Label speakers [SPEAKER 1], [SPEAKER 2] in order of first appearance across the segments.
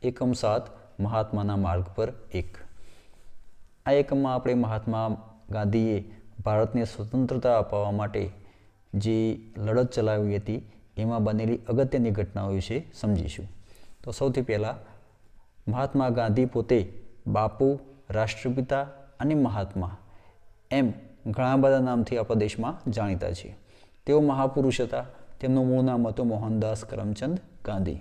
[SPEAKER 1] એકમ 7 મહાત્માના માર્ગ પર 1। આ એકમમાં આપણે મહાત્મા ગાંધીએ ભારતને સ્વતંત્રતા અપાવવા માટે જે લડત ચલાવી હતી એમાં બનેલી અગત્યની ઘટનાઓ વિશે સમજીશું। તો સૌથી પહેલાં મહાત્મા ગાંધી પોતે બાપુ, રાષ્ટ્રપિતા અને મહાત્મા એમ ઘણા બધા નામથી આપણા દેશમાં જાણીતા છે। તેઓ મહાપુરુષ હતા। તેમનું મૂળ નામ હતું મોહનદાસ કરમચંદ ગાંધી।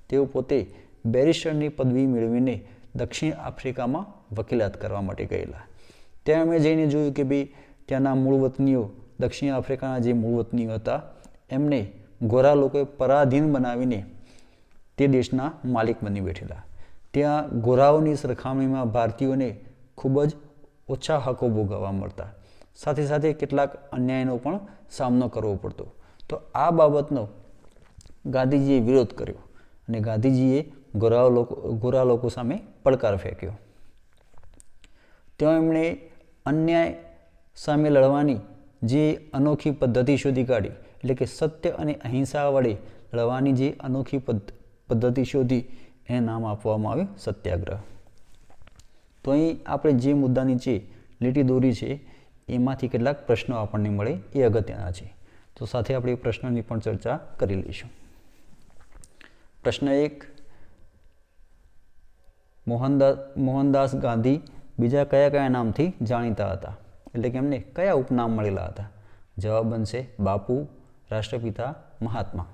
[SPEAKER 1] તેઓ પોતે બેરિસ્ટરની પદવી મેળવીને દક્ષિણ આફ્રિકામાં વકીલાત કરવા માટે ગયેલા। ત્યાં અમે જઈને જોયું કે ભાઈ ત્યાંના મૂળ વતનીઓ, દક્ષિણ આફ્રિકાના જે મૂળ વતનીઓ હતા એમને ગોરા લોકોએ પરાધીન બનાવીને તે દેશના માલિક બની બેઠેલા। ત્યાં ગોરાઓની સરખામણીમાં ભારતીયોને ખૂબ જ ઓછા હકો ભોગવવા મળતા, સાથે સાથે કેટલાક અન્યાયનો પણ સામનો કરવો પડતો। તો આ બાબતનો ગાંધીજીએ વિરોધ કર્યો અને ગાંધીજીએ ગોરા લોકો સામે પડકાર ફેંક્યો। ત્યાં એમણે અન્યાય સામે લડવાની જે અનોખી પદ્ધતિ શોધી કાઢી, એટલે કે સત્ય અને અહિંસા વડે લડવાની જે અનોખી પદ્ધતિ શોધી એને નામ આપવામાં આવ્યું સત્યાગ્રહ। તો અહીં આપણે જે મુદ્દા નીચે લીટી દોરી છે એમાંથી કેટલાક પ્રશ્નો આપણને મળે એ અગત્યના છે। તો સાથે આપણે એ પ્રશ્નોની પણ ચર્ચા કરી લઈશું। પ્રશ્ન 1, મોહનદાસ ગાંધી બીજા કયા કયા નામથી જાણીતા હતા, એટલે કે એમને કયા ઉપનામ મળેલા હતા? જવાબ બનશે બાપુ, રાષ્ટ્રપિતા, મહાત્મા।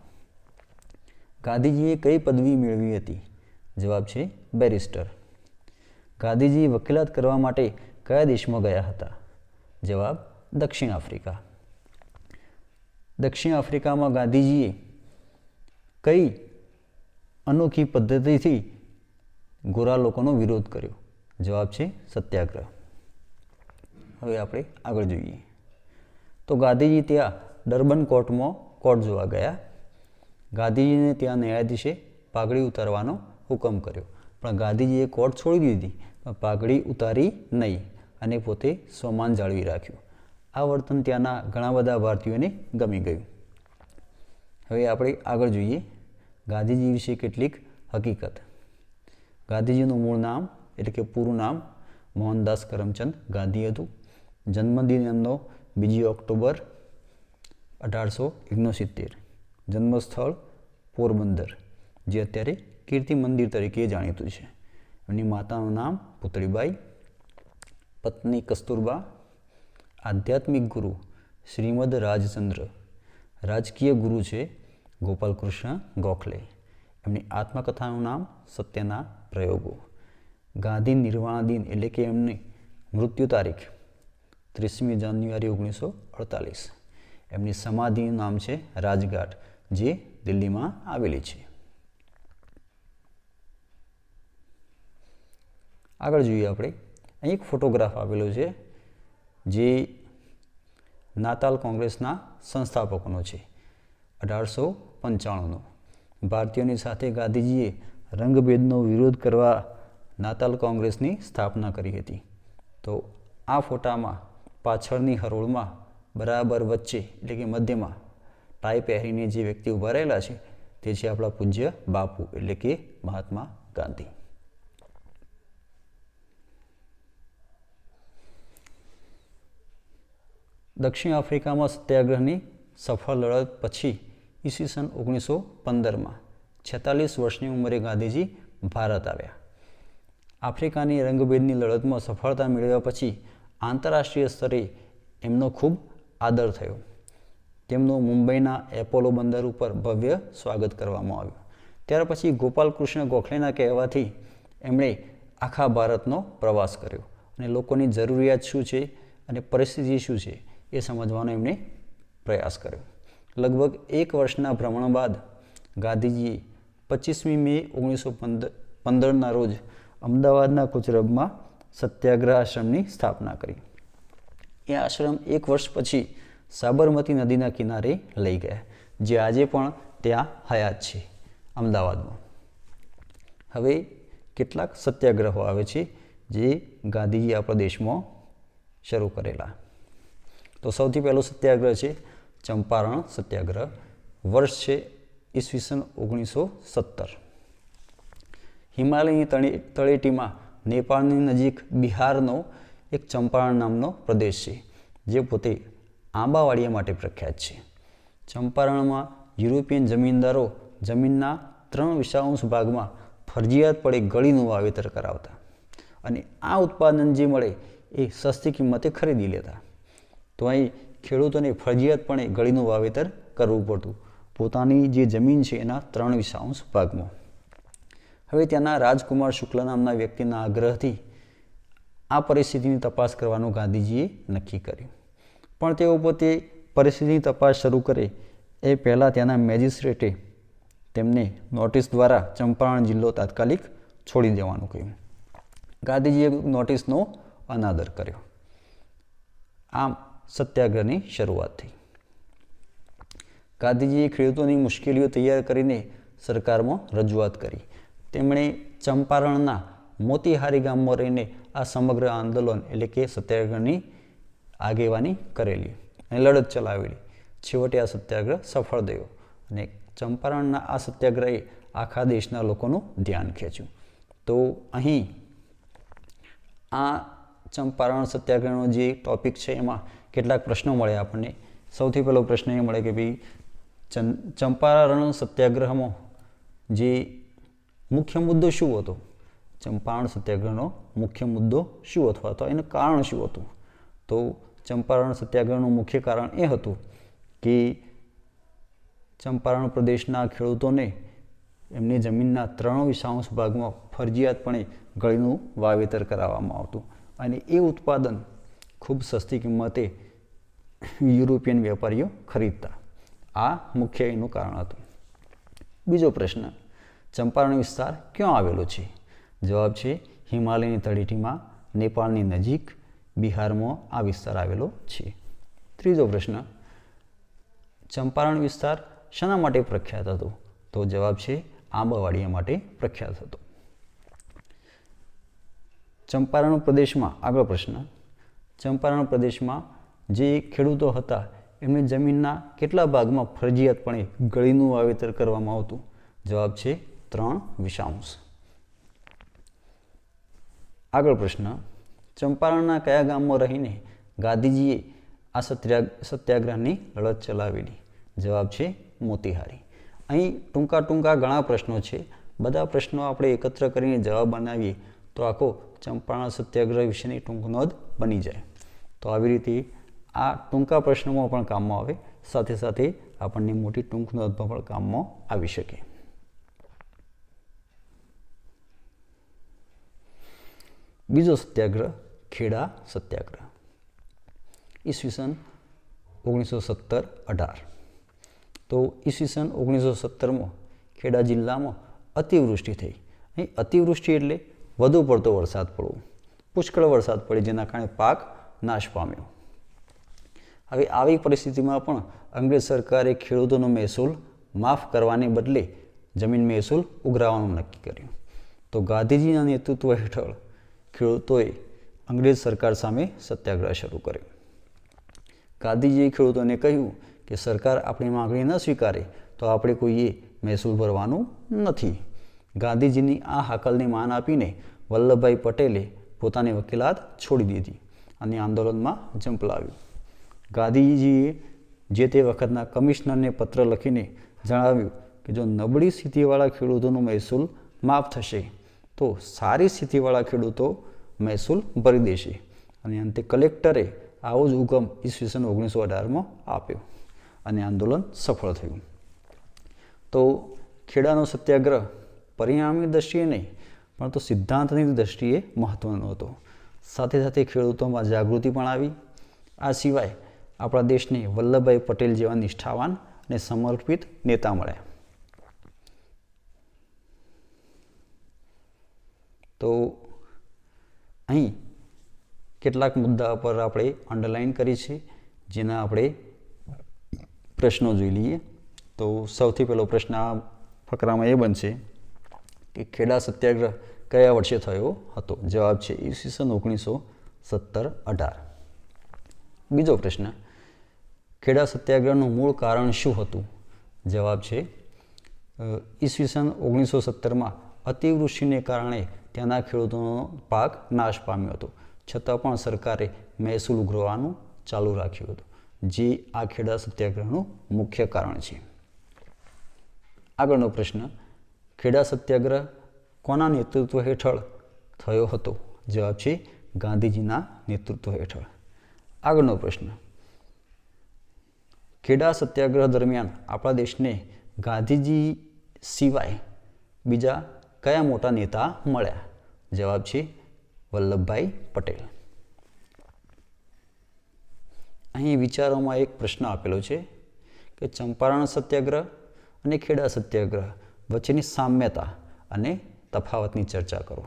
[SPEAKER 1] ગાંધીજીએ કઈ પદવી મેળવી હતી? જવાબ છે બેરિસ્ટર। ગાંધીજી વકીલાત કરવા માટે કયા દેશમાં ગયા હતા? જવાબ દક્ષિણ આફ્રિકા। દક્ષિણ આફ્રિકામાં ગાંધીજીએ કઈ અનોખી પદ્ધતિથી ગોરા લોકોનો વિરોધ કર્યો? જવાબ છે સત્યાગ્રહ। હવે આપણે આગળ જોઈએ તો ગાંધીજી ત્યાં ડર્બન કોર્ટમાં કોર્ટ જોવા ગયા। ગાંધીજીને ત્યાં ન્યાયાધીશે પાઘડી ઉતારવાનો હુકમ કર્યો, પણ ગાંધીજીએ કોર્ટ છોડી દીધી, પણ પાઘડી ઉતારી નહીં અને પોતે સ્વમાન જાળવી રાખ્યું। આ વર્તન ત્યાંના ઘણા બધા ભારતીયોને ગમી ગયું। હવે આપણે આગળ જોઈએ ગાંધીજી વિશે કેટલીક હકીકત। ગાંધીજીનું મૂળ નામ એટલે કે પૂરું નામ મોહનદાસ કરમચંદ ગાંધી હતું। જન્મદિન એમનો 2 ઓક્ટોબર 1869। જન્મસ્થળ પોરબંદર, જે અત્યારે કીર્તિ મંદિર તરીકે જાણીતું છે। એમની માતાનું નામ પુતળીબાઈ, પત્ની કસ્તુરબા, આધ્યાત્મિક ગુરુ શ્રીમદ રાજચંદ્ર, રાજકીય ગુરુ છે ગોપાલકૃષ્ણ ગોખલે। એમની આત્મકથાનું નામ સત્યના પ્રયોગો। ગાંધી નિર્વાણ દિન એટલે કે એમની મૃત્યુ તારીખ 30મી જાન્યુઆરી 1948। એમની સમાધિનું નામ છે રાજઘાટ, જે દિલ્હીમાં આવેલી છે। આગળ જોઈએ આપણે અહીં એક ફોટોગ્રાફ આવેલો છે જે નાતાલ કોંગ્રેસના સંસ્થાપકોનો છે 1895નો। ભારતીયોની સાથે ગાંધીજીએ રંગભેદનો વિરોધ કરવા નાતાલ કોંગ્રેસની સ્થાપના કરી હતી। તો આ ફોટામાં પાછળની હરોળમાં બરાબર વચ્ચે એટલે કે મધ્યમાં ટાઈ પહેરીને જે વ્યક્તિ ઊભા રહેલા છે તે છે આપણા પૂજ્ય બાપુ એટલે કે મહાત્મા ગાંધી। દક્ષિણ આફ્રિકામાં સત્યાગ્રહની સફળ લડત પછી ઈસવીસન 1915માં 46 વર્ષની ઉંમરે ગાંધીજી ભારત આવ્યા। આફ્રિકાની રંગભેદની લડતમાં સફળતા મેળવ્યા પછી આંતરરાષ્ટ્રીય સ્તરે એમનો ખૂબ આદર થયો। તેમનું મુંબઈના એપોલો બંદર ઉપર ભવ્ય સ્વાગત કરવામાં આવ્યું। ત્યાર પછી ગોપાલકૃષ્ણ ગોખલેના કહેવાથી એમણે આખા ભારતનો પ્રવાસ કર્યો અને લોકોની જરૂરિયાત શું છે અને પરિસ્થિતિ શું છે એ સમજવાનો એમણે પ્રયાસ કર્યો। લગભગ 1 વર્ષના ભ્રમણ બાદ ગાંધીજીએ 25મી મે 1915ના રોજ અમદાવાદના કોચરબમાં સત્યાગ્રહ આશ્રમની સ્થાપના કરી। એ આશ્રમ 1 વર્ષ પછી સાબરમતી નદીના કિનારે લઈ ગયા, જે આજે પણ ત્યાં હયાત છે અમદાવાદમાં। હવે કેટલાક સત્યાગ્રહો આવે છે જે ગાંધીજી આપણા દેશમાં શરૂ કરેલા। તો સૌથી પહેલો સત્યાગ્રહ છે ચંપારણ સત્યાગ્રહ। વર્ષ છે ઈસવીસન 1917। હિમાલયની તળેટીમાં નેપાળની નજીક બિહારનો એક ચંપારણ નામનો પ્રદેશ છે, જે પોતે આંબાવાડિયા માટે પ્રખ્યાત છે. ચંપારણમાં યુરોપિયન જમીનદારો જમીનના 3/4 ભાગમાં ફરજિયાતપણે ગળીનું વાવેતર કરાવતા અને આ ઉત્પાદન જે મળે એ સસ્તી કિંમતે ખરીદી લેતા. તો અહીં ખેડૂતોને ફરજિયાતપણે ગળીનું વાવેતર કરવું પડતું પોતાની જે જમીન છે એના 3/4 ભાગમાં. હવે ત્યાંના રાજકુમાર શુક્લ નામના વ્યક્તિના આગ્રહથી આ પરિસ્થિતિની તપાસ કરવાનું ગાંધીજીએ નક્કી કર્યું. પણ તેઓ પોતે પરિસ્થિતિની તપાસ શરૂ કરે એ પહેલાં ત્યાંના મેજિસ્ટ્રેટે તેમને નોટિસ દ્વારા ચંપારણ જિલ્લો તાત્કાલિક છોડી દેવાનું કહ્યું. ગાંધીજીએ નોટિસનો અનાદર કર્યો. આમ સત્યાગ્રહની શરૂઆત થઈ. ગાંધીજીએ ખેડૂતોની મુશ્કેલીઓ તૈયાર કરીને સરકારમાં રજૂઆત કરી. તેમણે ચંપારણના મોતીહારી ગામમાં રહીને આ સમગ્ર આંદોલન એટલે કે સત્યાગ્રહની આગેવાની કરેલી અને લડત ચલાવેલી. છેવટે આ સત્યાગ્રહ સફળ થયો અને ચંપારણના આ સત્યાગ્રહે આખા દેશના લોકોનું ધ્યાન ખેંચ્યું. તો અહીં આ ચંપારણ સત્યાગ્રહનો જે ટોપિક છે એમાં કેટલાક પ્રશ્નો મળે આપણને. સૌથી પહેલો પ્રશ્ન એ મળે કે ભાઈ ચંપારણ સત્યાગ્રહમાં જે મુખ્ય મુદ્દો શું હતો? ચંપારણ સત્યાગ્રહનો મુખ્ય મુદ્દો શું હતો અથવા એનું કારણ શું હતું? તો ચંપારણ સત્યાગ્રહનું મુખ્ય કારણ એ હતું કે ચંપારણ પ્રદેશના ખેડૂતોને એમની જમીનના 3/4 ભાગમાં ફરજિયાતપણે ગળીનું વાવેતર કરાવવામાં આવતું અને એ ઉત્પાદન ખૂબ સસ્તી કિંમતે યુરોપિયન વેપારીઓ ખરીદતા. આ મુખ્ય એનું કારણ હતું. બીજો પ્રશ્ન, ચંપારણ વિસ્તાર ક્યાં આવેલો છે? જવાબ છે હિમાલયની તળેટીમાં નેપાળની નજીક બિહારમાં આ વિસ્તાર આવેલો છે. ત્રીજો પ્રશ્ન, ચંપારણ વિસ્તાર શાના માટે પ્રખ્યાત હતો? તો જવાબ છે આંબાવાડિયા માટે પ્રખ્યાત હતો. ચંપારણ પ્રદેશમાં આગળ પ્રશ્ન, ચંપારણ પ્રદેશમાં જે ખેડૂતો હતા એમની જમીનના કેટલા ભાગમાં ફરજિયાતપણે ગળીનું વાવેતર કરવામાં આવતું? જવાબ છે 3/4. આગળ પ્રશ્ન, ચંપારણના કયા ગામમાં રહીને ગાંધીજીએ આ સત્યાગ્રહની લડત ચલાવેલી? જવાબ છે મોતીહારી. અહીં ટૂંકા ઘણા પ્રશ્નો છે. બધા પ્રશ્નો આપણે એકત્ર કરીને જવાબ બનાવીએ તો આખો ચંપારણ સત્યાગ્રહ વિશેની ટૂંક નોંધ બની જાય. તો આવી રીતે આ ટૂંકા પ્રશ્નોમાં પણ કામમાં આવે, સાથે સાથે આપણને મોટી ટૂંક નોંધમાં પણ કામમાં આવી શકે. બીજો સત્યાગ્રહ ખેડા સત્યાગ્રહ, ઈસવીસન 1917-18. તો ઈસવીસન 1917માં ખેડા જિલ્લામાં અતિવૃષ્ટિ થઈ. અહીં અતિવૃષ્ટિ એટલે વધુ પડતો વરસાદ પડવો, પુષ્કળ વરસાદ પડે જેના કારણે પાક નાશ પામ્યો. હવે આવી પરિસ્થિતિમાં પણ અંગ્રેજ સરકારે ખેડૂતોનો મહેસૂલ માફ કરવાને બદલે જમીન મહેસૂલ ઉઘરાવવાનું નક્કી કર્યું. તો ગાંધીજીના નેતૃત્વ હેઠળ ખેડૂતોએ અંગ્રેજ સરકાર સામે સત્યાગ્રહ શરૂ કર્યો. ગાંધીજીએ ખેડૂતોને કહ્યું કે સરકાર આપણી માંગણી ન સ્વીકારે તો આપણે કોઈએ મહેસૂલ ભરવાનું નથી. ગાંધીજીની આ હાકલને માન આપીને વલ્લભભાઈ પટેલે પોતાની વકીલાત છોડી દીધી અને આંદોલનમાં ઝંપલાવ્યું. ગાંધીજીએ જે તે વખતના કમિશનરને પત્ર લખીને જણાવ્યું કે જો નબળી સ્થિતિવાળા ખેડૂતોનો મહેસૂલ માફ થશે તો સારી સ્થિતિવાળા ખેડૂતો મહેસૂલ ભરી દેશે. અને અંતે કલેક્ટરે આવો જ હુકમ ઈસવીસન 1918માં આપ્યો અને આંદોલન સફળ થયું. તો ખેડાનો સત્યાગ્રહ પરિણામની દ્રષ્ટિએ નહીં પરંતુ સિદ્ધાંતની દ્રષ્ટિએ મહત્ત્વનો હતો. સાથે સાથે ખેડૂતોમાં જાગૃતિ પણ આવી. આ સિવાય આપણા દેશને વલ્લભભાઈ પટેલ જેવા નિષ્ઠાવાન અને સમર્પિત નેતા મળ્યા. તો અહીં કેટલાક મુદ્દા પર આપણે અંડરલાઇન કરી છે, જેના આપણે પ્રશ્નો જોઈ લઈએ. તો સૌથી પહેલો પ્રશ્ન આ ફકરામાં એ બનશે કે ખેડા સત્યાગ્રહ કયા વર્ષે થયો હતો? જવાબ છે ઈસવીસન 1917-18. બીજો પ્રશ્ન, ખેડા સત્યાગ્રહનું મૂળ કારણ શું હતું? જવાબ છે ઈસવીસન 1917માં અતિવૃષ્ટિને કારણે ત્યાંના ખેડૂતોનો પાક નાશ પામ્યો હતો, છતાં પણ સરકારે મહેસૂલ ઉઘરાવવાનું ચાલુ રાખ્યું હતું, જે આ ખેડા સત્યાગ્રહનું મુખ્ય કારણ છે. આગળનો પ્રશ્ન, ખેડા સત્યાગ્રહ કોના નેતૃત્વ હેઠળ થયો હતો? જવાબ છે ગાંધીજીના નેતૃત્વ હેઠળ. આગળનો પ્રશ્ન, ખેડા સત્યાગ્રહ દરમિયાન આપણા દેશને ગાંધીજી સિવાય બીજા કયા મોટા નેતા મળ્યા? જવાબ છે વલ્લભભાઈ પટેલ. અહીં વિચારોમાં એક પ્રશ્ન આપેલો છે કે ચંપારણ સત્યાગ્રહ અને ખેડા સત્યાગ્રહ વચ્ચેની સામ્યતા અને તફાવતની ચર્ચા કરો.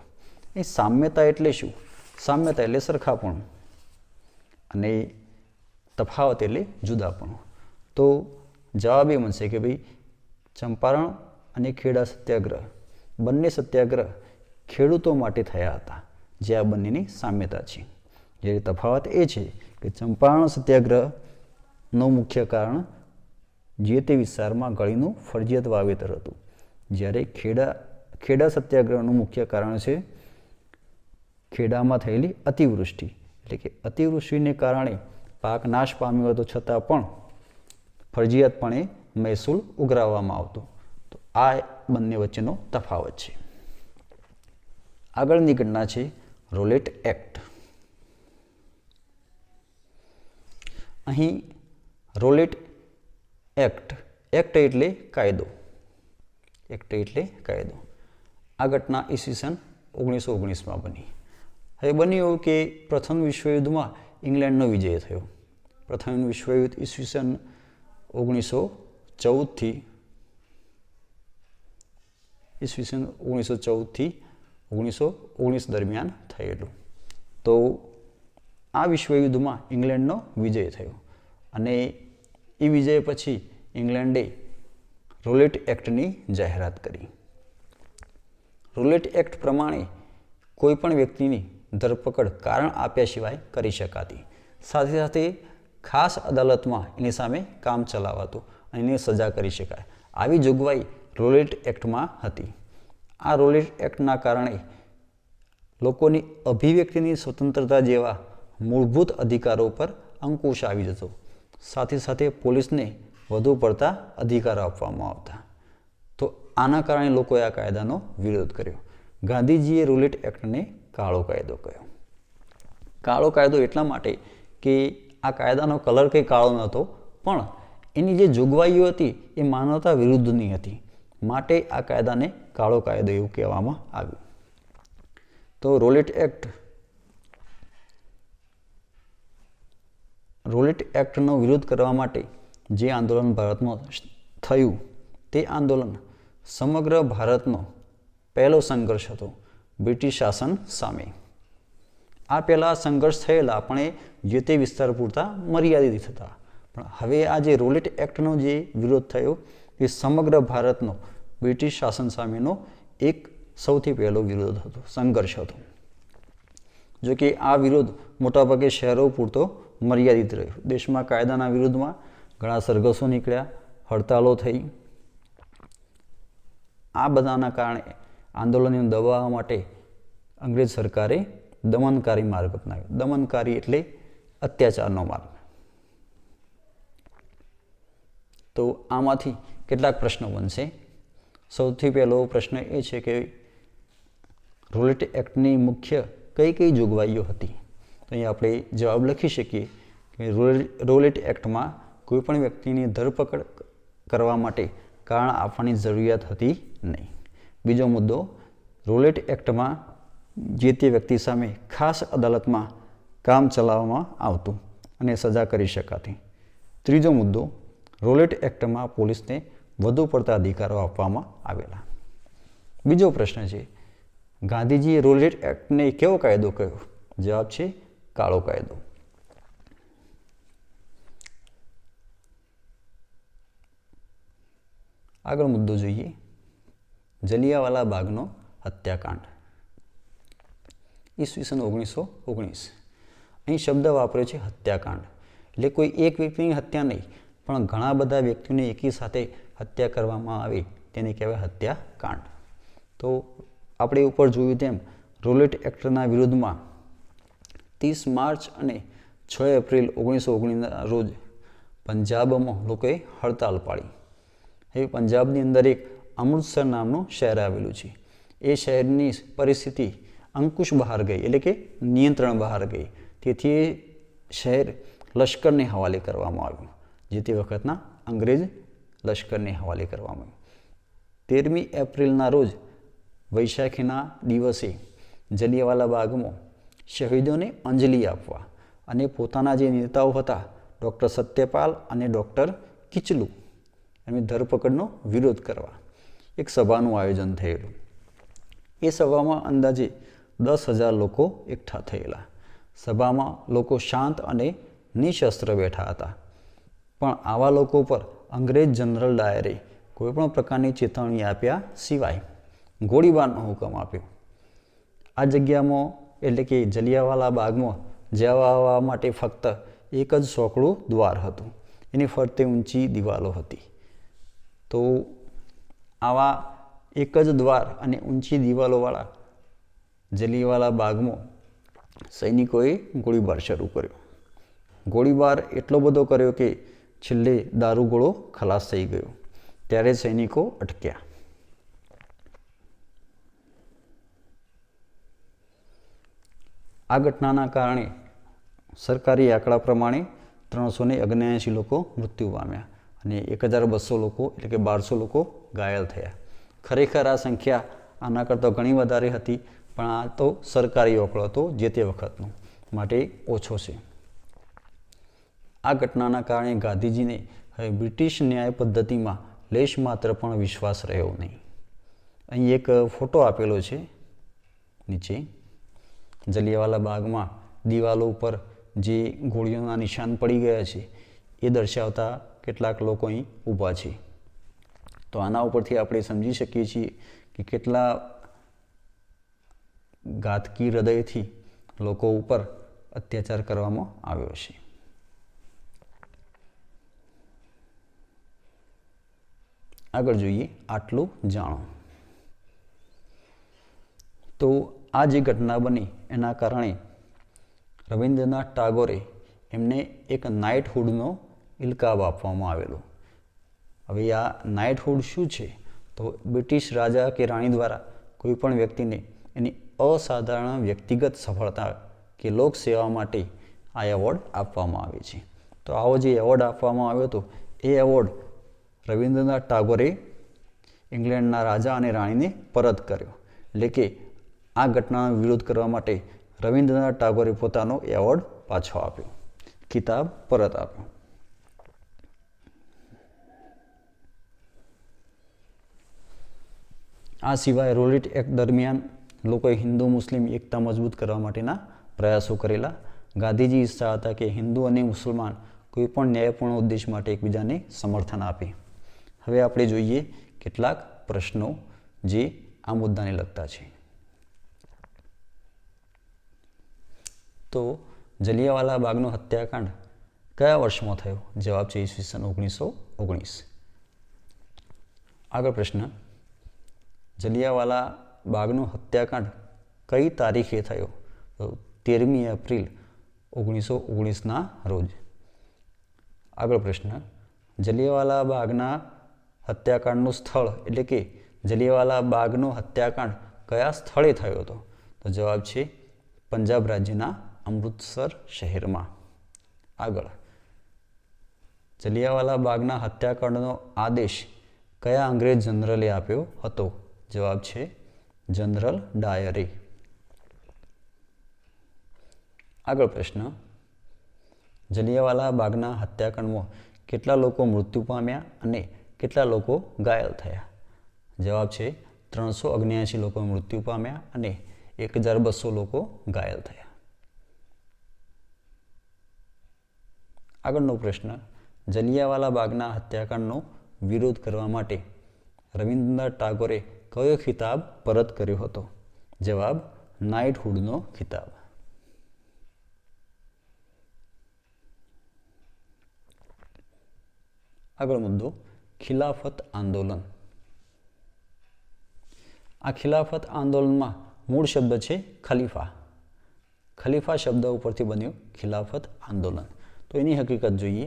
[SPEAKER 1] એ સામ્યતા એટલે શું? સામ્યતા એટલે સરખાપણું અને તફાવત એટલે જુદાપણું. તો જવાબ એ બનશે કે ભાઈ ચંપારણ અને ખેડા સત્યાગ્રહ બંને સત્યાગ્રહ ખેડૂતો માટે થયા હતા, જે આ બંનેની સામ્યતા છે. જ્યારે તફાવત એ છે કે ચંપારણ સત્યાગ્રહનું મુખ્ય કારણ જે તે વિસ્તારમાં ગળીનું ફરજિયાત વાવેતર હતું, જ્યારે ખેડા સત્યાગ્રહનું મુખ્ય કારણ છે ખેડામાં થયેલી અતિવૃષ્ટિ. એટલે કે અતિવૃષ્ટિને કારણે પાક નાશ પામ્યો હતો, છતાં પણ ફરજિયાતપણે મહેસૂલ ઉઘરાવવામાં આવતો. તો આ બંને વચ્ચેનો તફાવત છે. આગળની ઘટના છે રોલેટ એક્ટ. અહીં રોલેટ એક્ટ એટલે કાયદો. એક્ટ એટલે કાયદો. આ ઘટના ઈસવીસન 1919માં બની. હવે બન્યું એવું કે પ્રથમ વિશ્વયુદ્ધમાં ઇંગ્લેન્ડનો વિજય થયો. પ્રથમ વિશ્વયુદ્ધ ઈસવીસન 1914થી 1919 દરમિયાન થયેલું. તો આ વિશ્વયુદ્ધમાં ઇંગ્લેન્ડનો વિજય થયો અને એ વિજય પછી ઇંગ્લેન્ડે રોલેટ એક્ટની જાહેરાત કરી. રોલેટ એક્ટ પ્રમાણે કોઈ પણ વ્યક્તિની ધરપકડ કારણ આપ્યા સિવાય કરી શકાતી. સાથે સાથે ખાસ અદાલતમાં એની સામે કામ ચલાવાતું અને એને સજા કરી શકાય. આવી જોગવાઈ રોલેટ એક્ટમાં હતી. આ રોલેટ એક્ટના કારણે લોકોની અભિવ્યક્તિની સ્વતંત્રતા જેવા મૂળભૂત અધિકારો પર અંકુશ આવી જતો. સાથે સાથે પોલીસને વધુ પડતા અધિકારો આપવામાં આવતા. તો આના કારણે લોકોએ આ કાયદાનો વિરોધ કર્યો. ગાંધીજીએ રોલેટ એક્ટને કાળો કાયદો કહ્યો. કાળો કાયદો એટલા માટે કે આ કાયદાનો કલર કંઈ કાળો નહોતો, પણ એની જે જોગવાઈઓ હતી એ માનવતા વિરુદ્ધની હતી, માટે આ કાયદાને કાળો કાયદો એવું કહેવામાં આવ્યું. તો રોલેટ એક્ટનો વિરોધ કરવા માટે જે આંદોલન ભારતમાં થયું તે આંદોલન સમગ્ર ભારતનો પહેલો સંઘર્ષ હતો બ્રિટિશ શાસન સામે. આ પહેલાં સંઘર્ષ થયેલા પણ એ જે તે વિસ્તાર પૂરતા મર્યાદિત હતા. પણ હવે આ જે રોલેટ એક્ટનો જે વિરોધ થયો એ સમગ્ર ભારતનો બ્રિટિશ શાસન સામેનો એક સૌથી પહેલો વિરોધ હતો, સંઘર્ષ હતો. જો કે આ વિરોધ મોટાભાગે શહેરો પૂરતો મર્યાદિત રહ્યો. દેશમાં કાયદાના વિરુદ્ધમાં ઘણા સરઘસો નીકળ્યા, હડતાલો થઈ. આ બધાના કારણે આંદોલનને દબાવવા માટે અંગ્રેજ સરકારે દમનકારી માર્ગ અપનાવ્યો. દમનકારી એટલે અત્યાચારનો માર્ગ. તો આમાંથી કેટલાક પ્રશ્નો બનશે. સૌથી પહેલો પ્રશ્ન એ છે કે રોલેટ એક્ટની મુખ્ય કઈ કઈ જોગવાઈઓ હતી? તો અહીં આપણે જવાબ લખી શકીએ કે રોલેટ એક્ટમાં કોઈપણ વ્યક્તિની ધરપકડ કરવા માટે કારણ આપવાની જરૂરિયાત હતી નહીં. બીજો મુદ્દો, રોલેટ એક્ટમાં જે તે વ્યક્તિ સામે ખાસ અદાલતમાં કામ ચલાવવામાં આવતું અને સજા કરી શકાતી. ત્રીજો મુદ્દો, રોલેટ એક્ટમાં પોલીસને વધુ પડતા અધિકારો આપવામાં આવેલા. બીજો પ્રશ્ન છે, ગાંધીજીએ રોલેટ એક્ટને કેવો કાયદો કહ્યો? જવાબ છે કાળો કાયદો. આગળ મુદ્દો જોઈએ, જલિયાવાલા બાગનો હત્યાકાંડ. ઈસવીસન 1919. અહીં શબ્દ વાપર્યો છે હત્યાકાંડ. એટલે કોઈ એક વ્યક્તિની હત્યા નહીં, પણ ઘણા બધા વ્યક્તિઓની એકી સાથે હત્યા કરવામાં આવે તેને કહેવાય હત્યાકાંડ. તો આપણે ઉપર જોયું તેમ રોલેટ એક્ટના વિરોધમાં 30 માર્ચ અને 6 એપ્રિલ 1919ના રોજ પંજાબમાં લોકોએ હડતાલ પાડી. હવે પંજાબની અંદર એક અમૃતસર નામનું શહેર આવેલું છે. એ શહેરની પરિસ્થિતિ અંકુશ બહાર ગઈ, એટલે કે નિયંત્રણ બહાર ગઈ. તેથી એ શહેર લશ્કરને હવાલે કરવામાં આવ્યું, જે તે વખતના અંગ્રેજ લશ્કરને હવાલે કરવામાં આવ્યું. 13મી એપ્રિલના રોજ વૈશાખીના દિવસે જલિયાવાલા બાગમાં શહીદોને અંજલિ આપવા અને પોતાના જે નેતાઓ હતા ડૉક્ટર સત્યપાલ અને ડૉક્ટર કિચલુ એમની ધરપકડનો વિરોધ કરવા એક સભાનું આયોજન થયેલું. એ સભામાં અંદાજે 10,000 લોકો એકઠા થયેલા. સભામાં લોકો શાંત અને નિશસ્ત્ર બેઠા હતા. પણ આવા લોકો પર અંગ્રેજ જનરલ ડાયરે કોઈપણ પ્રકારની ચેતવણી આપ્યા સિવાય ગોળીબારનો હુકમ આપ્યો. આ જગ્યામાં એટલે કે જલિયાવાલા બાગમાં જવા આવવા માટે ફક્ત એક જ સોકડું દ્વાર હતું. એની ફરતે ઊંચી દિવાલો હતી. તો આવા એક જ દ્વાર અને ઊંચી દિવાલોવાળા જલિયાવાલા બાગમાં સૈનિકોએ ગોળીબાર શરૂ કર્યો. ગોળીબાર એટલો બધો કર્યો કે છેલ્લે દારૂગોળો ખલાસ થઈ ગયો. ત્યારે સૈનિકો અટક્યા. આ ઘટનાના કારણે સરકારી આંકડા પ્રમાણે 379 લોકો મૃત્યુ પામ્યા અને 1,200 લોકો એટલે કે 1200 લોકો ઘાયલ થયા. ખરેખર આ સંખ્યા આના કરતાં ઘણી વધારે હતી, પણ આ તો સરકારી આંકડો હતો જે તે વખતનો, માટે ઓછો છે. આ ઘટનાના કારણે ગાંધીજીને હવે બ્રિટિશ ન્યાય પદ્ધતિમાં લેશ માત્ર પણ વિશ્વાસ રહ્યો નહીં. અહીં એક ફોટો આપેલો છે નીચે. જલિયાવાલા બાગમાં દિવાલો ઉપર જે ગોળીઓના નિશાન પડી ગયા છે એ દર્શાવતા કેટલાક લોકો અહીં ઊભા છે. તો આના ઉપરથી આપણે સમજી શકીએ છીએ કે કેટલા ઘાતકી હૃદયથી લોકો ઉપર અત્યાચાર કરવામાં આવ્યો છે. આગળ જોઈએ, આટલું જાણો. તો આ જે ઘટના બની એના કારણે રવિન્દ્રનાથ ટાગોરે એમને એક નાઇટહુડનો ઇલકાબ આપવામાં આવેલો. હવે આ નાઇટહુડ શું છે? તો બ્રિટિશ રાજા કે રાણી દ્વારા કોઈ પણ વ્યક્તિને એની અસાધારણ વ્યક્તિગત સફળતા કે લોકસેવા માટે આ એવોર્ડ આપવામાં આવે છે. તો આવો જે એવોર્ડ આપવામાં આવ્યો હતો એ એવોર્ડ રવિન્દ્રનાથ ટાગોરે ઇંગ્લેન્ડના રાજા અને રાણીને પરત કર્યો. એટલે કે આ ઘટનાનો વિરોધ કરવા માટે રવિન્દ્રનાથ ટાગોરે પોતાનો એવોર્ડ પાછો આપ્યો, ખિતાબ પરત આપ્યો. આ સિવાય રોલેટ એક્ટ દરમિયાન લોકોએ હિન્દુ મુસ્લિમ એકતા મજબૂત કરવા માટેના પ્રયાસો કરેલા. ગાંધીજી ઈચ્છતા હતા કે હિન્દુ અને મુસલમાન કોઈ પણ ન્યાયપૂર્ણ ઉદ્દેશ માટે એકબીજાને સમર્થન આપે. હવે આપણે જોઈએ કેટલાક પ્રશ્નો જે આ મુદ્દાને લગતા છે. તો જલિયાવાલા બાગનો હત્યાકાંડ કયા વર્ષમાં થયો? જવાબ છે ઈસવીસન 1919. આગળ પ્રશ્ન, જલિયાવાલા બાગનો હત્યાકાંડ કઈ તારીખે થયો? તો 13મી એપ્રિલ 1919ના રોજ. આગળ પ્રશ્ન, જલિયાવાલા બાગના હત્યાકાંડનું સ્થળ એટલે કે જલિયાવાલા બાગનો હત્યાકાંડ કયા સ્થળે થયો હતો? તો જવાબ છે પંજાબ રાજ્યના અમૃતસર શહેરમાં. આગળ, જલિયાવાલા બાગના હત્યાકાંડનો આદેશ કયા અંગ્રેજ જનરલે આપ્યો હતો? જવાબ છે જનરલ ડાયરે. આગળ પ્રશ્ન, જલિયાવાલા બાગના હત્યાકાંડમાં કેટલા લોકો મૃત્યુ પામ્યા અને કેટલા લોકો ઘાયલ થયા? જવાબ છે 379 લોકો મૃત્યુ પામ્યા અને 1,200 લોકો ઘાયલ થયા. આગળનો પ્રશ્ન, જલિયાવાલા બાગના હત્યાકાંડનો વિરોધ કરવા માટે રવિન્દ્રનાથ ટાગોરે કયો ખિતાબ પરત કર્યો હતો? જવાબ નાઇટહુડનો ખિતાબ. આગળ મુદ્દો, ખિલાફત આંદોલન. આ ખિલાફત આંદોલનમાં મૂળ શબ્દ છે ખલીફા. ખલીફા શબ્દ ઉપરથી બન્યું ખિલાફત આંદોલન. તો એની હકીકત જોઈએ.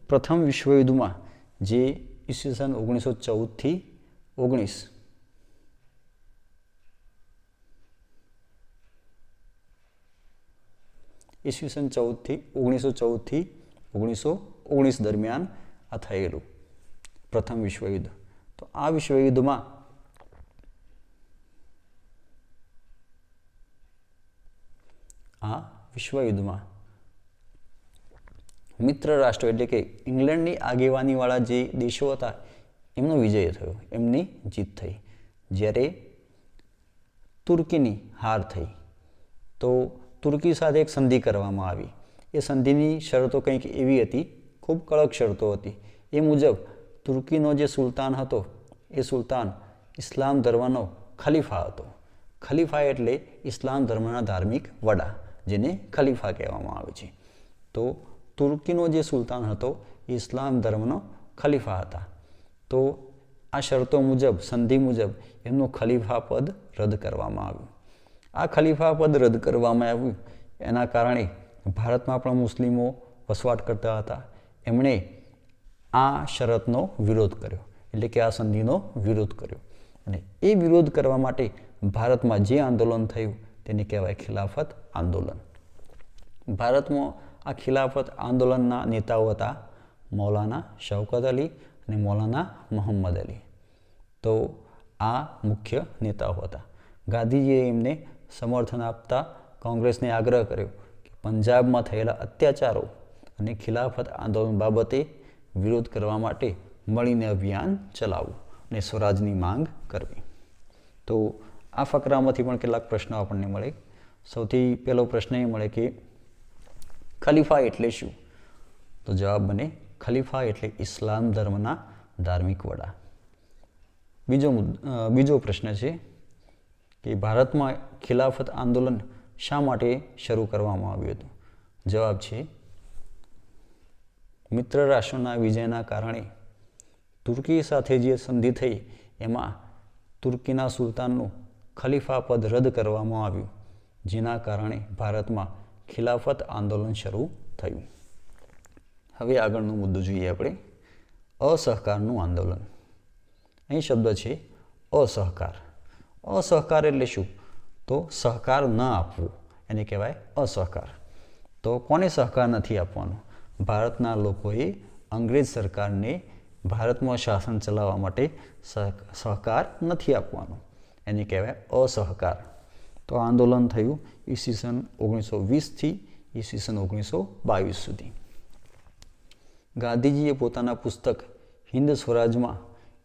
[SPEAKER 1] પ્રથમ વિશ્વયુદ્ધમાં જે ઈસવીસન 1914થી 19 ઈસવીસન 1914થી 1919 દરમિયાન આ થયેલું પ્રથમ વિશ્વયુદ્ધ. તો આ વિશ્વયુદ્ધમાં મિત્ર રાષ્ટ્રો એટલે કે ઇંગ્લેન્ડની આગેવાનીવાળા જે દેશો હતા એમનો વિજય થયો, એમની જીત થઈ. જ્યારે તુર્કીની હાર થઈ તો તુર્કી સાથે એક સંધિ કરવામાં આવી. એ સંધિની શરતો કંઈક એવી હતી, ખૂબ કડક શરતો હતી. એ મુજબ તુર્કીનો જે સુલતાન હતો એ સુલતાન ઇસ્લામ ધર્મનો ખલીફા હતો. ખલીફા એટલે ઇસ્લામ ધર્મના ધાર્મિક વડા, જેને ખલીફા કહેવામાં આવે છે. તો તુર્કીનો જે સુલતાન હતો એ ઇસ્લામ ધર્મનો ખલીફા હતા. તો આ શરતો મુજબ, સંધિ મુજબ એમનું ખલીફા પદ રદ કરવામાં આવ્યું. આ ખલીફા પદ રદ કરવામાં આવ્યું એના કારણે ભારતમાં પણ મુસ્લિમો વસવાટ કરતા હતા. એમણે આ શરતનો વિરોધ કર્યો, એટલે કે આ સંધિનો વિરોધ કર્યો. અને એ વિરોધ કરવા માટે ભારતમાં જે આંદોલન થયું તેને કહેવાય ખિલાફત આંદોલન. ભારતમાં આ ખિલાફત આંદોલનના નેતાઓ હતા મૌલાના શૌકત અલી અને મૌલાના મોહમ્મદ અલી. તો આ મુખ્ય નેતાઓ હતા. ગાંધીજીએ એમને સમર્થન આપતા કોંગ્રેસને આગ્રહ કર્યો કે પંજાબમાં થયેલા અત્યાચારો અને ખિલાફત આંદોલન બાબતે વિરોધ કરવા માટે મળીને અભિયાન ચલાવવું અને સ્વરાજની માંગ કરવી. તો આ ફકરામાંથી પણ કેટલાક પ્રશ્નો આપણને મળે. સૌથી પહેલો પ્રશ્ન એ મળે કે ખલીફા એટલે શું? તો જવાબ બને ખલીફા એટલે ઇસ્લામ ધર્મના ધાર્મિક વડા. બીજો પ્રશ્ન છે કે ભારતમાં ખિલાફત આંદોલન શા માટે શરૂ કરવામાં આવ્યું હતું? જવાબ છે મિત્ર રાષ્ટ્રોના વિજયના કારણે તુર્કી સાથે જે સંધિ થઈ એમાં તુર્કીના સુલતાનનું ખલીફા પદ રદ કરવામાં આવ્યું, જેના કારણે ભારતમાં ખિલાફત આંદોલન શરૂ થયું. હવે આગળનો મુદ્દો જોઈએ આપણે, અસહકારનું આંદોલન. અહીં શબ્દ છે અસહકાર. અસહકાર એટલે શું? તો સહકાર ન આપવું એને કહેવાય અસહકાર. તો કોને સહકાર નથી આપવાનો? ભારતના લોકોએ અંગ્રેજ સરકારને ભારતમાં શાસન ચલાવવા માટે સહકાર નથી આપવાનો, એને કહેવાય અસહકાર. તો આંદોલન થયું ઈસવીસન 1920થી ઈસવીસન 1922 સુધી. ગાંધીજીએ પોતાના પુસ્તક હિન્દ સ્વરાજમાં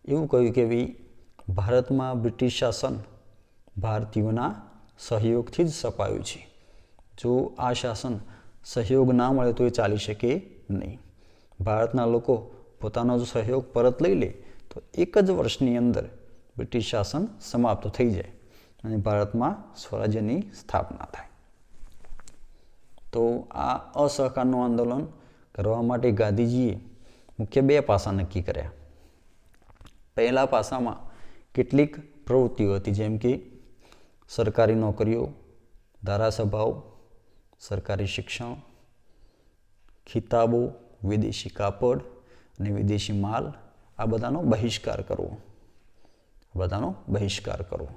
[SPEAKER 1] એવું કહ્યું કે ભારતમાં બ્રિટિશ શાસન ભારતીયોના સહયોગથી જ સ્થપાયું છે. જો આ શાસન સહયોગ ના મળે તો એ ચાલી શકે નહીં. ભારતના લોકો પોતાનો જો સહયોગ પરત લઈ લે તો એક જ વર્ષની અંદર બ્રિટિશ શાસન સમાપ્ત થઈ જાય અને ભારતમાં સ્વરાજ્યની સ્થાપના થાય. તો આ અસહકારનું આંદોલન કરવા માટે ગાંધીજીએ મુખ્ય બે પાસા નક્કી કર્યા. પહેલા પાસામાં કેટલીક પ્રવૃત્તિઓ હતી, જેમ કે સરકારી નોકરીઓ, ધારાસભાઓ, સરકારી શિક્ષણ, ખિતાબો, વિદેશી કાપડ અને વિદેશી માલ, આ બધાનો બહિષ્કાર કરવો.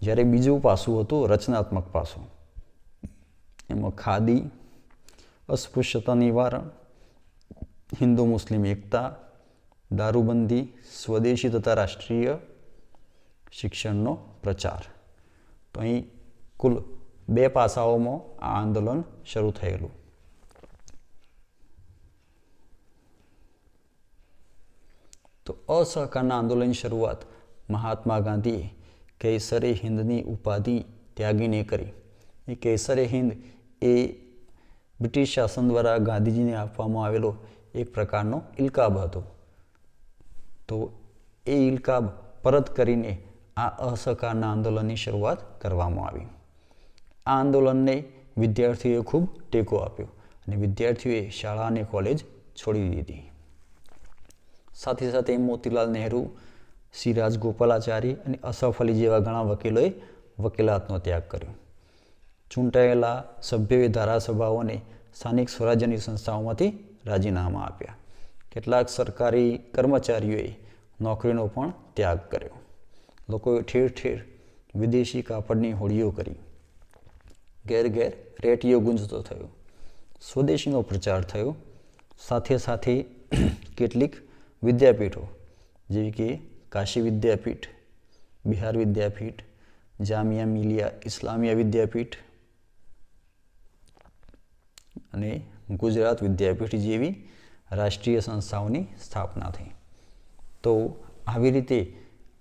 [SPEAKER 1] જ્યારે બીજું પાસું હતું રચનાત્મક પાસું. એમાં ખાદી, અસ્પૃશ્યતા નિવારણ, હિન્દુ મુસ્લિમ એકતા, દારૂબંધી, સ્વદેશી તથા રાષ્ટ્રીય શિક્ષણનો પ્રચાર. તો અહીં કુલ બે પાસાઓમાં આ આંદોલન શરૂ થયેલું. તો અસહકારના આંદોલનની શરૂઆત મહાત્મા ગાંધીએ કેસરે હિન્દની ઉપાધિ ત્યાગીને કરી. એ કેસરે હિન્દ એ બ્રિટિશ શાસન દ્વારા ગાંધીજીને આપવામાં આવેલો એક પ્રકારનો ઇલકાબ હતો. તો એ ઇલકાબ પરત કરીને આ અસહકારના આંદોલનની શરૂઆત કરવામાં આવી. આ આંદોલનને વિદ્યાર્થીઓએ ખૂબ ટેકો આપ્યો અને વિદ્યાર્થીઓએ શાળા અને કોલેજ છોડી દીધી. સાથે સાથે મોતીલાલ નહેરુ, શ્રી રાજગોપાલાચારી અને અસફ અલી જેવા ઘણા વકીલોએ વકીલાતનો ત્યાગ કર્યો. ચૂંટાયેલા સભ્યોએ ધારાસભાઓને સ્થાનિક સ્વરાજ્યની સંસ્થાઓમાંથી રાજીનામા આપ્યા. કેટલાક સરકારી કર્મચારીઓએ નોકરીનો પણ ત્યાગ કર્યો. લોકોએ ઠેર ઠેર વિદેશી કાપડની હોડીઓ કરી. ઘેર ઘેર રેડિયો ગુંજતો થયો. સ્વદેશીનો પ્રચાર થયો. સાથે સાથે કેટલીક વિદ્યાપીઠો જેવી કે કાશી વિદ્યાપીઠ, બિહાર વિદ્યાપીઠ, જામિયા મિલિયા ઇસ્લામિયા વિદ્યાપીઠ અને ગુજરાત વિદ્યાપીઠ જેવી રાષ્ટ્રીય સંસ્થાઓની સ્થાપના થઈ. તો આવી રીતે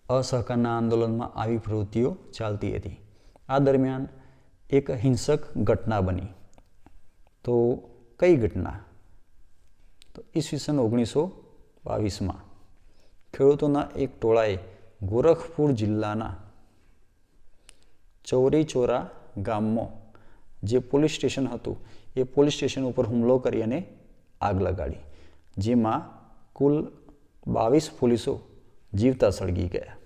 [SPEAKER 1] અસહકારના આંદોલનમાં આવી પ્રવૃત્તિઓ ચાલતી હતી. આ દરમિયાન એક હિંસક ઘટના બની. તો કઈ ઘટના? તો ઈસવીસન 1922માં ખેડૂતોના એક ટોળાએ ગોરખપુર જિલ્લાના ચૌરી ચોરા ગામમાં જે પોલીસ સ્ટેશન હતું એ પોલીસ સ્ટેશન ઉપર હુમલો કરી અને આગ લગાડી, જેમાં કુલ 22 પોલીસો જીવતા સળગી ગયા.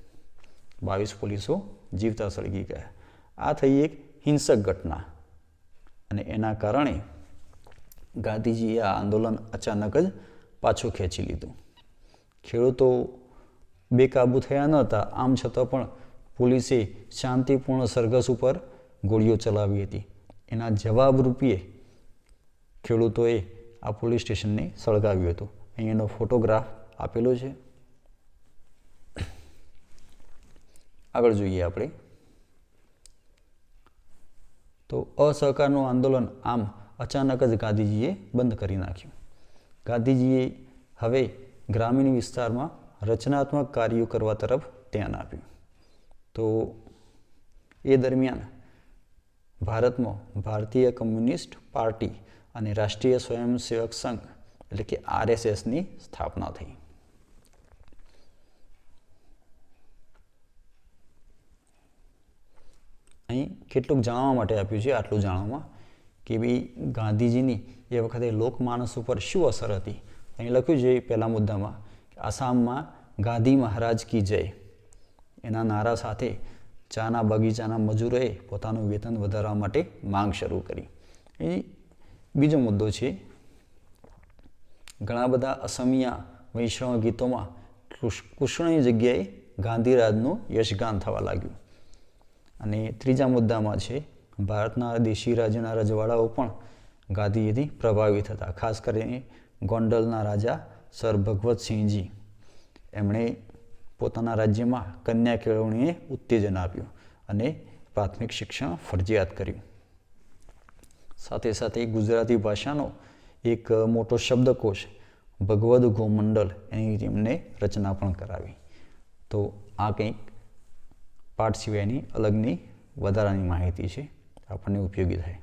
[SPEAKER 1] 22 પોલીસો જીવતા સળગી ગયા. આ થઈ એક હિંસક ઘટના અને એના કારણે ગાંધીજીએ આ આંદોલન અચાનક જ પાછું ખેંચી લીધું. ખેડૂતો બેકાબૂ થયા ન હતા, આમ છતાં પણ પોલીસે શાંતિપૂર્ણ સરઘસ ઉપર ગોળીઓ ચલાવી હતી. એના જવાબ રૂપે ખેડૂતોએ આ પોલીસ સ્ટેશનને સળગાવ્યું હતું. અહીંયાનો ફોટોગ્રાફ આપેલો છે. આગળ જોઈએ આપણે. તો અસહકારનું આંદોલન આમ અચાનક જ ગાંધીજીએ બંધ કરી નાખ્યું. ગાંધીજીએ હવે ગ્રામીણ વિસ્તારમાં રચનાત્મક કાર્યો કરવા તરફ ધ્યાન આપ્યું. તો એ દરમિયાન ભારતમાં ભારતીય કમ્યુનિસ્ટ પાર્ટી અને રાષ્ટ્રીય સ્વયંસેવક સંઘ એટલે કે RSSની સ્થાપના થઈ. અહીં કેટલુંક જાણવા માટે આપ્યું છે, આટલું જાણવામાં કે ભાઈ ગાંધીજીની એ વખતે લોકમાનસ ઉપર શું અસર હતી. અહીં લખ્યું છે પહેલા મુદ્દામાં કે આસામમાં ગાંધી મહારાજ કી જય એના નારા સાથે ચાના બગીચાના મજૂરોએ પોતાનું વેતન વધારવા માટે માંગ શરૂ કરી. એ બીજો મુદ્દો છે, ઘણા બધા અસમિયા વૈષ્ણવ ગીતોમાં કૃષ્ણની જગ્યાએ ગાંધીરાજનું યશગાન થવા લાગ્યું. અને ત્રીજા મુદ્દામાં છે ભારતના દેશી રાજ્યના રજવાડાઓ પણ ગાંધીજીથી પ્રભાવિત હતા. ખાસ કરીને ગોંડલના રાજા સર ભગવતસિંહજી એમણે પોતાના રાજ્યમાં કન્યા કેળવણીને ઉત્તેજન આપ્યું અને પ્રાથમિક શિક્ષણ ફરજિયાત કર્યું. સાથે સાથે ગુજરાતી ભાષાનો એક મોટો શબ્દકોશ ભગવદ ગોમંડલ એની તેમને રચના પણ કરાવી. તો આ કંઈક પાઠ સિવાયની અલગની વધારાની માહિતી છે, આપણને ઉપયોગી થાય.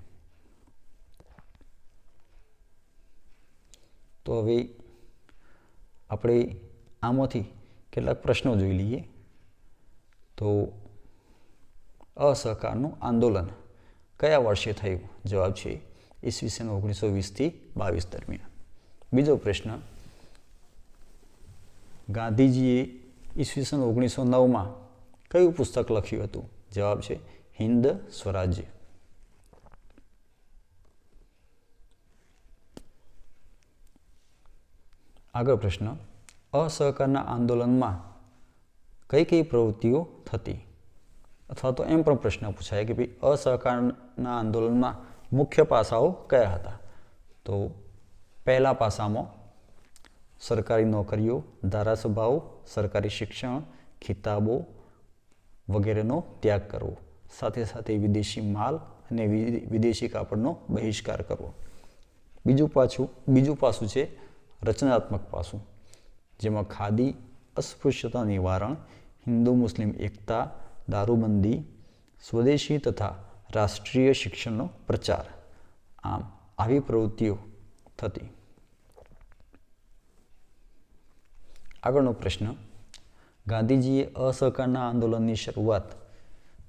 [SPEAKER 1] તો હવે આપણે આમાંથી કેટલાક પ્રશ્નો જોઈ લઈએ. તો અસહકારનું આંદોલન કયા વર્ષે થયું? જવાબ છે ઈસવીસન 1920થી 22 દરમિયાન. બીજો પ્રશ્ન, ગાંધીજીએ ઈસવીસન 1909માં કયું પુસ્તક લખ્યું હતું? જવાબ છે હિન્દ સ્વરાજ્ય. આગળ પ્રશ્ન, અસહકારના આંદોલનમાં કઈ કઈ પ્રવૃત્તિઓ થતી? અથવા તો એમ પણ પ્રશ્ન પૂછાય કે ભાઈ અસહકારના આંદોલનમાં મુખ્ય પાસાઓ કયા હતા? તો પહેલા પાસામાં સરકારી નોકરીઓ, ધારાસભાઓ, સરકારી શિક્ષણ, ખિતાબો વગેરેનો ત્યાગ કરવો. સાથે સાથે વિદેશી માલ અને વિદેશી કાપડનો બહિષ્કાર કરવો. બીજું પાસું છે રચનાત્મક પાસું, જેમાં ખાદી, અસ્પૃશ્યતા નિવારણ, હિન્દુ મુસ્લિમ એકતા, દારૂબંધી, સ્વદેશી તથા રાષ્ટ્રીય શિક્ષણનો પ્રચાર. આમ આવી પ્રવૃત્તિઓ થતી. આગળનો પ્રશ્ન, ગાંધીજીએ અસહકારના આંદોલનની શરૂઆત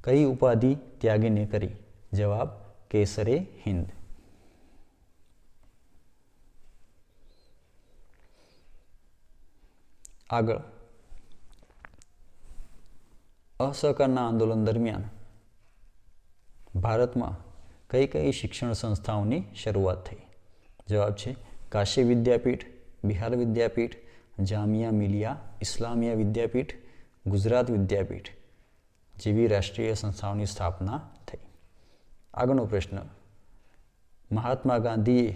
[SPEAKER 1] કઈ ઉપાધિ ત્યાગીને કરી? જવાબ કેસરે હિન્દ. આગળ असहकारना आंदोलन दरमियान भारत में कई कई शिक्षण संस्थाओं की शुरुआत थी? जवाब है काशी विद्यापीठ, बिहार विद्यापीठ, जामिया मिलिया इस्लामिया विद्यापीठ, गुजरात विद्यापीठ जेवी राष्ट्रीय संस्थाओं की स्थापना थी। आगळनो प्रश्न, महात्मा गांधीए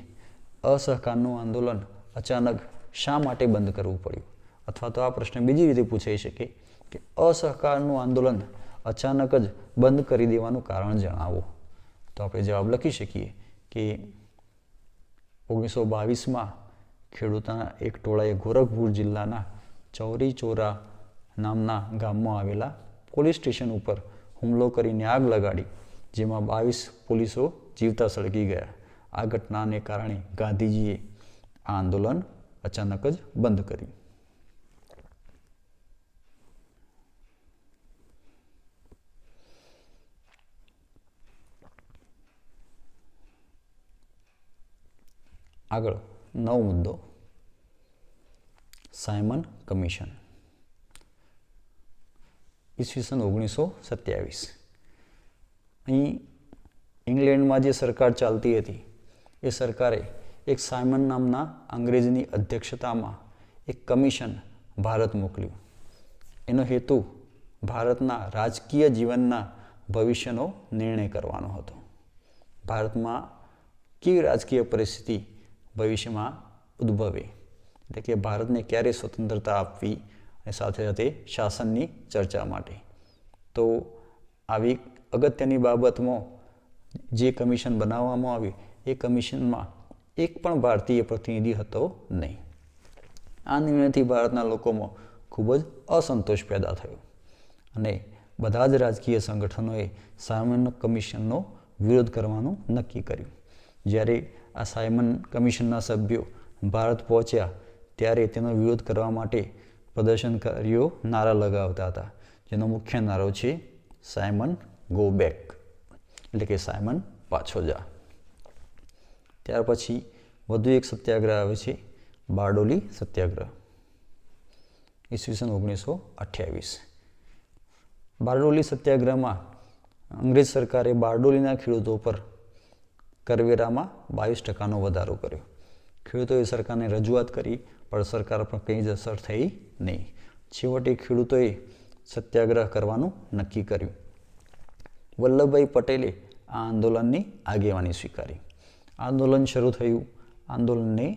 [SPEAKER 1] असहकारનું आंदोलन अचानक शा माटे बंद करवू पड्યું? अथवा तो आ प्रश्न बीजी रीते पूछाई शके कि असहकारનું आंदोलन अचानक ज बंद करी देवानुं कारण जणावो। तो आपणे जवाब लखी शकीए कि 1922 में खेडूतोना एक टोळाए गोरखपुर जिल्लाना चौरी चोरा नामना गाममां आवेला पोलीस स्टेशन पर हुमलो करीने आग लगाड़ी, जेमां 22 पोलीसो जीवता सळगी गया। आ घटनाने कारणे गांधीजीए आ आंदोलन अचानक ज बंद कर्युं। आगळ 9 मुद्दो, सायमन कमिशन। ईस्वीसन 1927 अहीं इंग्लेंड में जे सरकार चालती थी ए सरकारे एक सायमन नामना अंग्रेजनी अध्यक्षता में एक कमिशन भारत मोकल्युं। एनो हेतु भारतना राजकीय जीवनना भविष्यनो निर्णय करवानो हतो। भारत में केवी राजकीय परिस्थिति भविष्य में उद्भवे, एटले के भारत ने क्यारे स्वतंत्रता आपवी अने साथे साथे शासननी चर्चा माटे। तो आवी अगत्यनी बाबतमां जे कमिशन बनाववामां आव्युं ए कमिशनमां एक पण भारतीय प्रतिनिधि हतो नहीं। आ निर्णयथी भारतना लोकोमां खूब ज असंतोष पैदा थयो अने बधा ज राजकीय संगठनोए सायमन कमिशननो विरोध करवानुं नक्की कर्युं। ज्यारे आ सायमन कमिशनना सभ्यो भारत पहोंच्या त्यारे तेनो विरोध करवा माटे प्रदर्शनकारीओ नारा लगावता हता, जेनो मुख्य नारो छे सायमन गो बेक, एटले के सायमन पाछो जा। त्यार पछी वधु एक सत्याग्रह आवे छे बारडोली सत्याग्रह, ईस्वीसन 1928। बारडोली सत्याग्रह में अंग्रेज सरकारे बारडोलीना खेडूतो पर करवेरामां 22% वधारो कर्यो। खेडूतोए सरकारने रजूआत करी पण सरकार पर कंई ज असर थई नहीं। छेवटे खेडूतोए सत्याग्रह करवानुं नक्की कर्युं। वल्लभभाई पटेले आ आंदोलननी आगेवानी स्वीकारी। आंदोलन शरू थयुं। आंदोलनने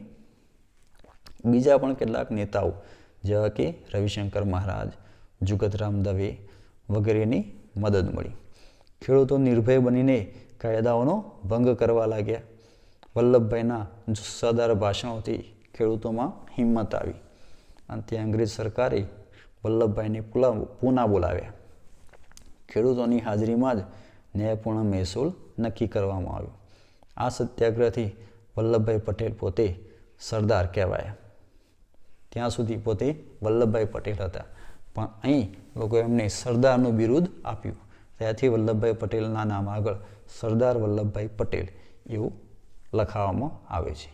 [SPEAKER 1] बीजा पण केटलाक नेताओ जेवा के रविशंकर महाराज, जुगतराम दवे वगैरेनी मदद मळी। खेडूतो निर्भय बनीने कायदाओनो भंग करवा लाग्या। वल्लभभाईना जुस्सादार भाषणोथी खेडूतोमां हिम्मत आवी। अंते अंग्रेज सरकारे वल्लभभाईने पूना बोलाव्या। खेडूतोनी हाजरीमां ज न्यायपूर्ण महसूल नक्की करवामां आव्यो। आ सत्याग्रहथी वल्लभभाई पटेल पोते सरदार कहेवाया। त्यां सुधी पोते वल्लभभाई पटेल हता, पण अहीं लोकोए एमने सरदारनुं बिरुद आप्युं। त्याथी वल्लभभाई पटेलना नाम आगळ सरदार वल्लभभाई पटेल एवुं लखावामां आवे छे।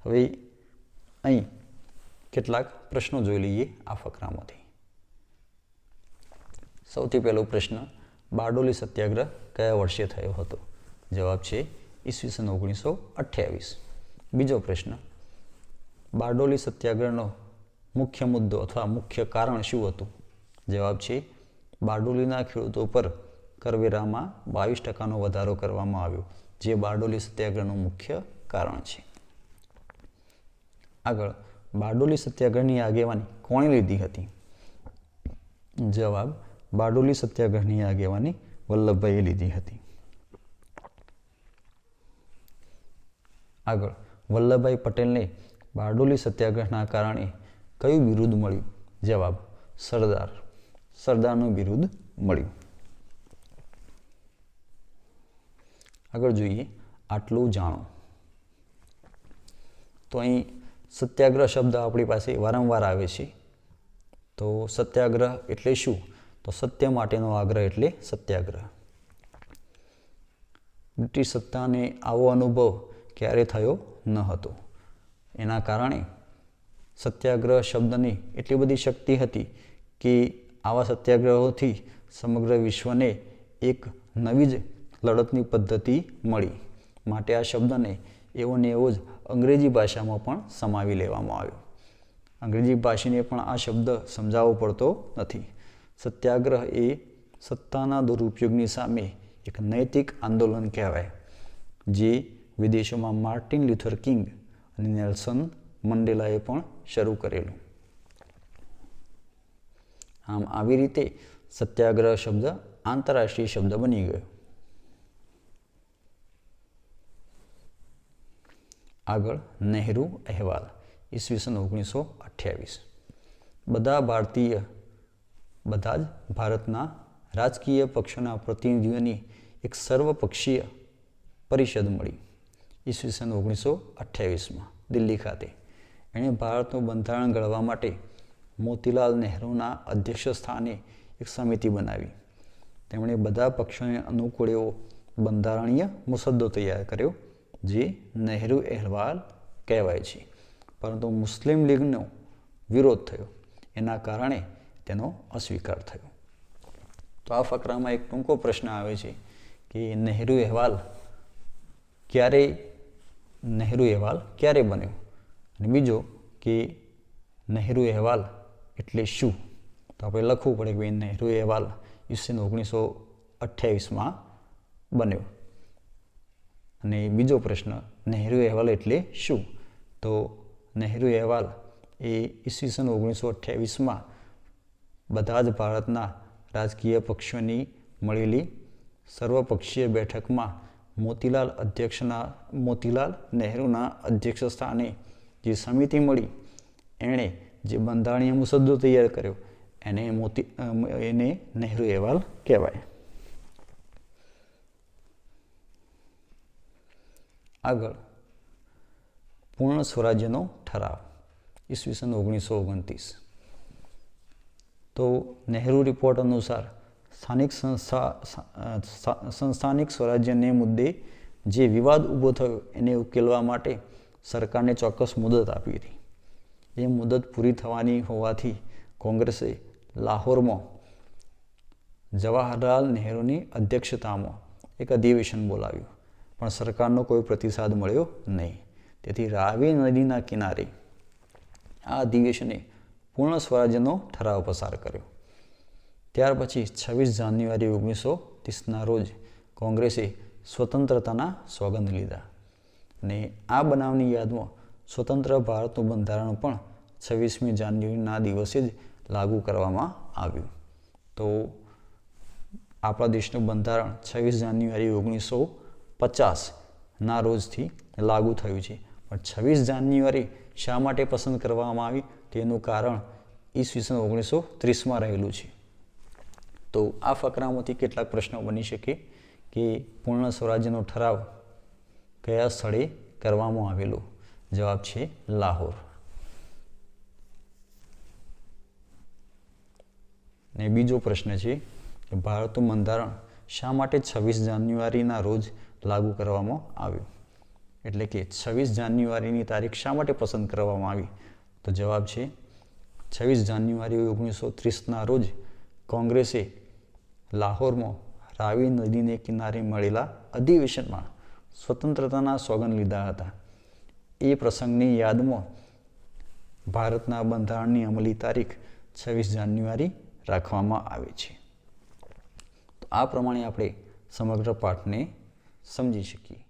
[SPEAKER 1] हवे अहीं કેટલાક પ્રશ્નો જોઈ લઈએ આ ફકરામાંથી। સૌથી પહેલો પ્રશ્ન, બારડોલી સત્યાગ્રહ કયા વર્ષે થયો હતો? જવાબ છે ઈસવીસન 1928। બીજો પ્રશ્ન, બારડોલી સત્યાગ્રહનો મુખ્ય મુદ્દો અથવા મુખ્ય કારણ શું હતું? જવાબ છે બારડોલીના ખેડૂતો પર કરવેરામાં 22% વધારો કરવામાં આવ્યો, જે બારડોલી સત્યાગ્રહનું મુખ્ય કારણ છે। આગળ, बारडोली सत्याग्रहनी आगेवानी कोणे लीधी हती? जवाब, बारडोली सत्याग्रहनी आगेवानी वल्लभभाईए लीधी हती। आगळ, वल्लभभाई पटेलने बारडोली सत्याग्रहना कारणे कयुं बिरुद मळ्युं? जवाब, सरदार, सरदारनुं बिरुद मळ्युं। आगळ जोईए, आटलुं जाणो। तो अहीं सत्याग्रह शब्द अपनी पास वारंवार आवे छे। तो सत्याग्रह एटले शुं? तो सत्य माटेनो आग्रह एटले सत्याग्रह। ब्रिटिश सत्ता ने आवो अनुभव ક્યારે થયો ન હતો. એના કારણે સત્યાગ્રહ શબ્દની એટલી બધી શક્તિ હતી કે આવા સત્યાગ્રહોથી સમગ્ર વિશ્વને એક નવી જ લડતની પદ્ધતિ મળી. માટે આ શબ્દને એવો ને એવો જ અંગ્રેજી ભાષામાં પણ સમાવી લેવામાં આવ્યો. અંગ્રેજી ભાષીને પણ આ શબ્દ સમજાવવો પડતો નથી. સત્યાગ્રહ એ સત્તાના દુરુપયોગની સામે એક નૈતિક આંદોલન કહેવાય, જે વિદેશોમાં માર્ટિન લ્યુથર કિંગ અને નેલ્સન મંડેલાએ પણ શરૂ કરેલું. આમ આવી રીતે સત્યાગ્રહ શબ્દ આંતરરાષ્ટ્રીય શબ્દ બની ગયો. આગળ નહેરુ અહેવાલ ઈસવીસન 1928. બધા જ ભારતના રાજકીય પક્ષોના પ્રતિનિધિઓની એક સર્વપક્ષીય પરિષદ મળી ઈસવીસન 1928 દિલ્હી ખાતે. એણે ભારતનું બંધારણ ઘડવા માટે મોતીલાલ નહેરુના અધ્યક્ષ સ્થાને એક સમિતિ બનાવી. તેમણે બધા પક્ષોને અનુકૂળ એવો બંધારણીય મુસદ્દો તૈયાર કર્યો, જે નહેરુ અહેવાલ કહેવાય છે. પરંતુ મુસ્લિમ લીગનો વિરોધ થયો. એના કારણે તેનો અસ્વીકાર થયો. તો આ ફકરામાં એક ટૂંકો પ્રશ્ન આવે છે કે નહેરુ અહેવાલ ક્યારે બન્યો, અને બીજો કે નહેરુ અહેવાલ એટલે શું. તો આપણે લખવું પડે કે નહેરુ અહેવાલ ઈસવીસન 1928 બન્યો. અને બીજો પ્રશ્ન, નહેરુ અહેવાલ એટલે શું. તો નહેરુ અહેવાલ એ ઈસવીસન 1928 બધા જ ભારતના રાજકીય પક્ષોની મળેલી સર્વપક્ષીય બેઠકમાં મોતીલાલ નહેરુના અધ્યક્ષ સ્થાને જે સમિતિ મળી, એણે જે બંધારણીય મુસદ્દો તૈયાર કર્યો, એને નહેરુ અહેવાલ કહેવાય. આગળ પૂર્ણ સ્વરાજ્યનો ઠરાવ ઈસવીસન 1929. તો નહેરુ રિપોર્ટ અનુસાર સંસ્થાનિક સ્વરાજ્યને મુદ્દે જે વિવાદ ઊભો થયો એને ઉકેલવા માટે સરકારને ચોક્કસ મુદત આપી હતી. એ મુદત પૂરી થવાની હોવાથી કોંગ્રેસે લાહોરમાં જવાહરલાલ નહેરુની અધ્યક્ષતામાં એક અધિવેશન બોલાવ્યું, પણ સરકારનો કોઈ પ્રતિસાદ મળ્યો નહીં. તેથી રાવી નદીના કિનારે આ અધિવેશને પૂર્ણ સ્વરાજ્યનો ઠરાવ પસાર કર્યો. ત્યાર પછી 26 જાન્યુઆરી 1930 રોજ કોંગ્રેસે સ્વતંત્રતાના સોગંદ લીધા. અને આ બનાવની યાદમાં સ્વતંત્ર ભારતનું બંધારણ પણ 26મી જાન્યુઆરીના દિવસે જ લાગુ કરવામાં આવ્યું. તો આપણા દેશનું બંધારણ 26 જાન્યુઆરી 1950 રોજથી લાગુ થયું છે. પણ 26 જાન્યુઆરી શા માટે પસંદ કરવામાં આવી તેનું કારણ ઈસવીસન 1930 રહેલું છે. તો આ ફકરામાંથી કેટલાક પ્રશ્નો બની શકે કે પૂર્ણ સ્વરાજ્યનો ઠરાવ કયા સ્થળે કરવામાં આવેલો. જવાબ છે લાહોર. ને બીજો પ્રશ્ન છે કે ભારતનું બંધારણ શા માટે 26 જાન્યુઆરીના રોજ લાગુ કરવામાં આવ્યું. એટલે કે 26 જાન્યુઆરીની તારીખ શા માટે પસંદ કરવામાં આવી. તો જવાબ છે 26 જાન્યુઆરી 1930 રોજ કોંગ્રેસે લાહોરમાં રાવી નદીને કિનારે મળેલા અધિવેશનમાં સ્વતંત્રતાના સોગંદ લીધા હતા. એ પ્રસંગની યાદમાં ભારતના બંધારણની અમલી તારીખ 26 જાન્યુઆરી રાખવામાં આવે છે. તો આ પ્રમાણે આપણે સમગ્ર પાઠને સમજી શકીએ.